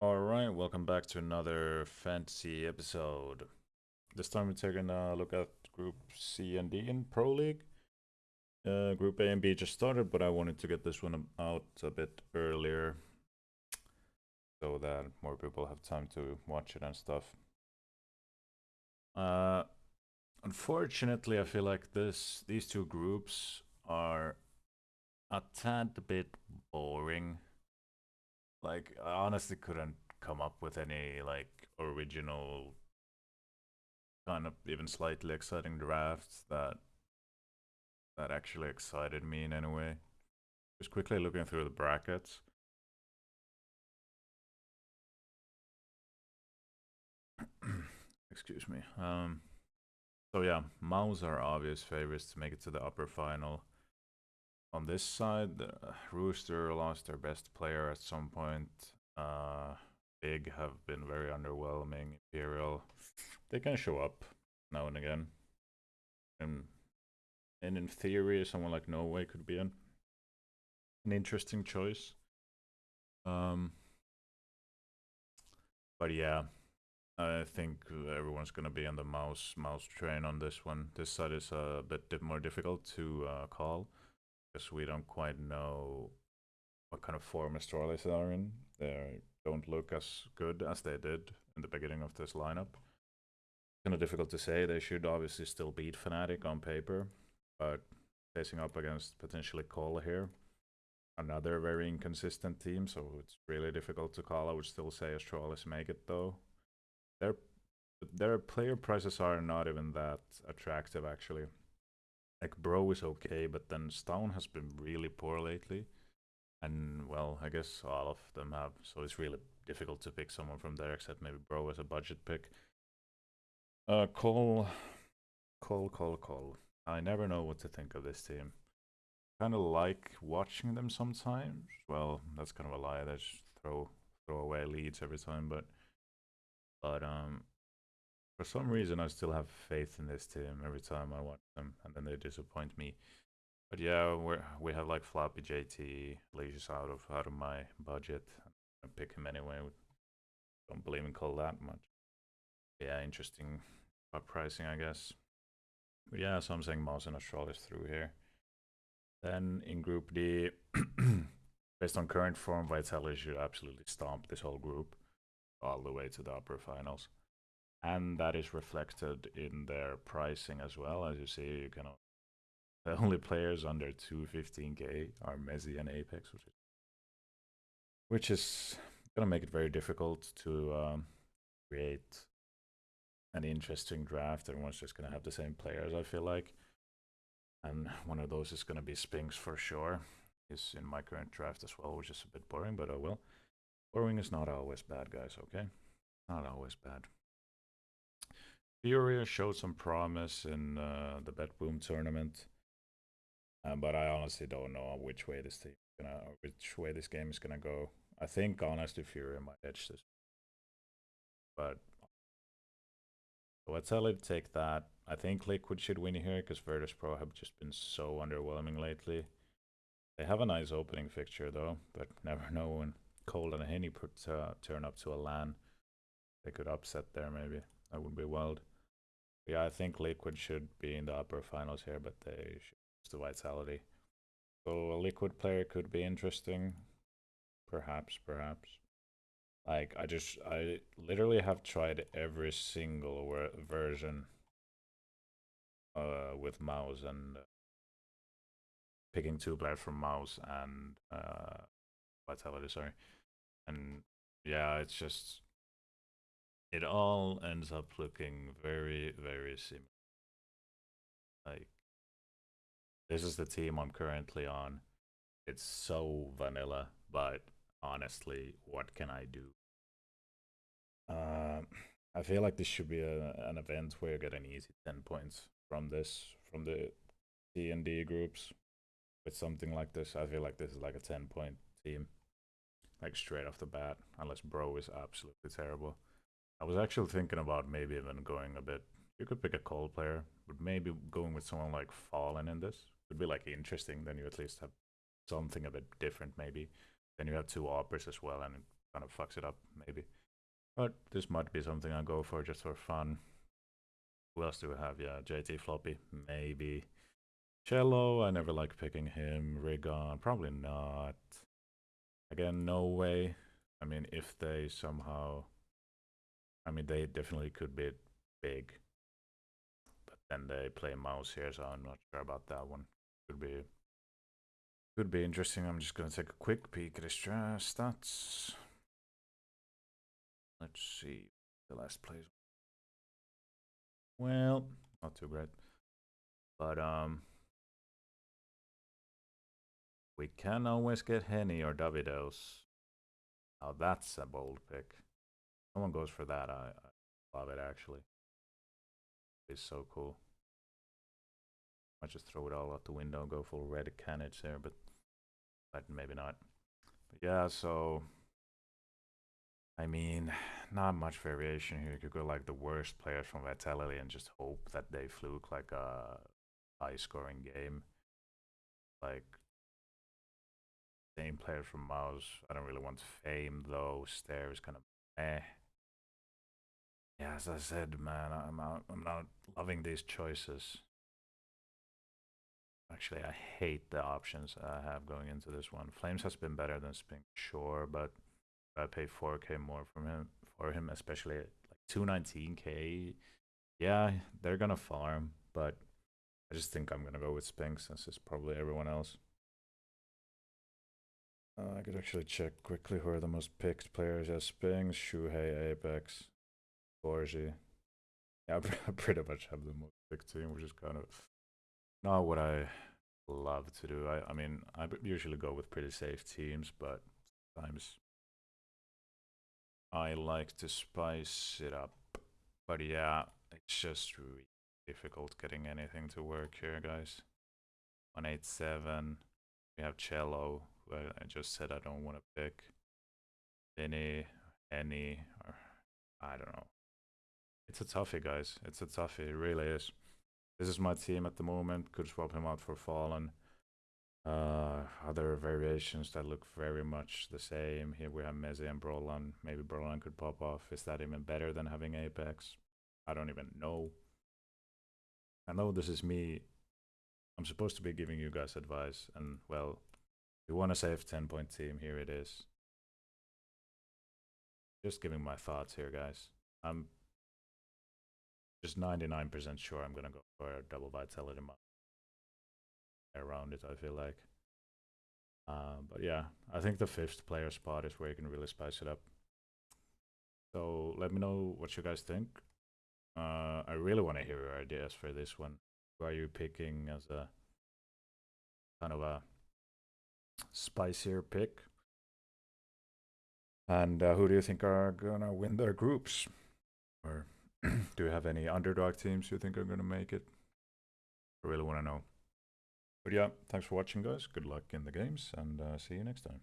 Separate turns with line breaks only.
Alright, welcome back to another fantasy episode. This time we're taking a look at Group C and D in Pro League. Group A and B just started, but I wanted to get this one out a bit earlier so that more people have time to watch it and stuff. Uh, Unfortunately, I feel like these two groups are a tad bit boring. Like, I honestly couldn't come up with any like original kind of even slightly exciting drafts that actually excited me in any way. Just quickly looking through the brackets. Excuse me. So yeah, Mouse are obvious favorites to make it to the upper final. On this side, Rooster lost their best player at some point. Big have been very underwhelming. Imperial, they can show up now and again. And, and in theory, someone like Norway could be an interesting choice. Um, but yeah, I think everyone's gonna be on the mouse train on this one. This side is a bit more difficult to call because we don't quite know what kind of form Astralis are in. They don't look as good as they did in the beginning of this lineup. Kind of difficult to say. They should obviously still beat Fnatic on paper, but facing up against potentially Cole here, another very inconsistent team, so it's really difficult to call. I would still say Astralis make it though. Their their player prices are not even that attractive actually. Like Bro is okay, but then Stone has been really poor lately. And well, I guess all of them have, so it's really difficult to pick someone from there except maybe Bro as a budget pick. Cole, Cole. I never know what to think of this team. Kind of like watching them sometimes. Well, that's kind of a lie. They just throw away leads every time, but for some reason, I still have faith in this team every time I watch them, and then they disappoint me. But yeah, we have like floppy JT, Leisure out of my budget. I pick him anyway. Don't believe in Cole that much. Yeah, interesting pricing, I guess. But yeah, so I'm saying Mouse and Astral is through here. Then in Group D, based on current form, Vitality should absolutely stomp this whole group all the way to the upper finals. And that is reflected in their pricing as well. As you see, you can the only players under 215k are Messi and Apex, which is gonna make it very difficult to create an interesting draft. Everyone's just gonna have the same players, I feel like, and one of those is gonna be Spinx for sure. He's in my current draft as well, which is a bit boring, but oh well. Boring is not always bad, guys. Okay, not always bad. Furia showed some promise in the Bet Boom tournament. But I honestly don't know which way this game is gonna go. I think honestly Fury might edge this, but let's tell it take that. I think Liquid should win here because Virtus Pro have just been so underwhelming lately. They have a nice opening fixture though, but never know when Cole and Henny turn up to a LAN. They could upset there maybe. That would be wild. But yeah, I think Liquid should be in the upper finals here, but they should lose the Vitality. So a Liquid player could be interesting. Perhaps. Like I literally have tried every single version with mouse and picking two players from mouse and vitality. Sorry, and yeah, it's just it all ends up looking very similar. Like this is the team I'm currently on. It's so vanilla, but honestly, what can I do? Uh, I feel like this should be an event where you get an easy 10 points from the D and D groups with something like this. I feel like this is like a 10-point team, like straight off the bat, unless Bro is absolutely terrible. I was actually thinking about maybe even going a bit. You could pick a cold player, but maybe going with someone like Fallen in this would be like interesting. Then you at least have something a bit different, maybe. Then you have two operas as well, and kind of fucks it up, maybe. But this might be something I go for just for fun. Who else do we have? Yeah, JT Floppy, maybe. Cello, I never like picking him. Rigon, probably not. Again, no way. I mean, if they somehow... I mean, they definitely could be big. But then they play mouse here, so I'm not sure about that one. Could be interesting. I'm just gonna take a quick peek at his stats. Let's see. The last plays. Well, not too great. But we can always get Henny or Davidos. Now that's a bold pick. Someone goes for that. I love it actually. It's so cool. I just throw it all out the window, go full red cannage there, but maybe not. But yeah, so I mean, not much variation here. You could go like the worst players from Vitality and just hope that they fluke like a high scoring game. Like same players from Mouse. I don't really want Fame though. Stare is kind of eh. Yeah, as I said, man, I'm not loving these choices. Actually, I hate the options I have going into this one. Flames has been better than Spinx, sure, but I pay 4k more for him, especially at like 219k. Yeah, they're gonna farm, but I just think I'm gonna go with Spinx since it's probably everyone else. I could actually check quickly who are the most picked players. Yeah, Spinx, siuhy, Apex, Borgi. Yeah, I pretty much have the most picked team, which is kind of not what I love to do. I mean, I usually go with pretty safe teams, but sometimes I like to spice it up. But yeah, it's just really difficult getting anything to work here, guys. 187. We have Cello, who I just said I don't want to pick. Vinny, Henny, or I don't know. It's a toughie, guys. It's a toughie. It really is. This is my team at the moment. Could swap him out for Fallen. Other variations that look very much the same. Here we have Meze and Brolan. Maybe Brolan could pop off. Is that even better than having Apex? I don't even know. I know this is me. I'm supposed to be giving you guys advice, and well, if you want to save 10-point team, here it is. Just giving my thoughts here, guys. I'm just 99% sure I'm gonna go for a double vitality around it, I feel like. But yeah, I think the 5th player spot is where you can really spice it up. So let me know what you guys think. I really want to hear your ideas for this one. Who are you picking as a kind of a spicier pick? And who do you think are gonna win their groups? Or do you have any underdog teams you think are gonna make it? I really want to know. But yeah, thanks for watching, guys. Good luck in the games, and see you next time.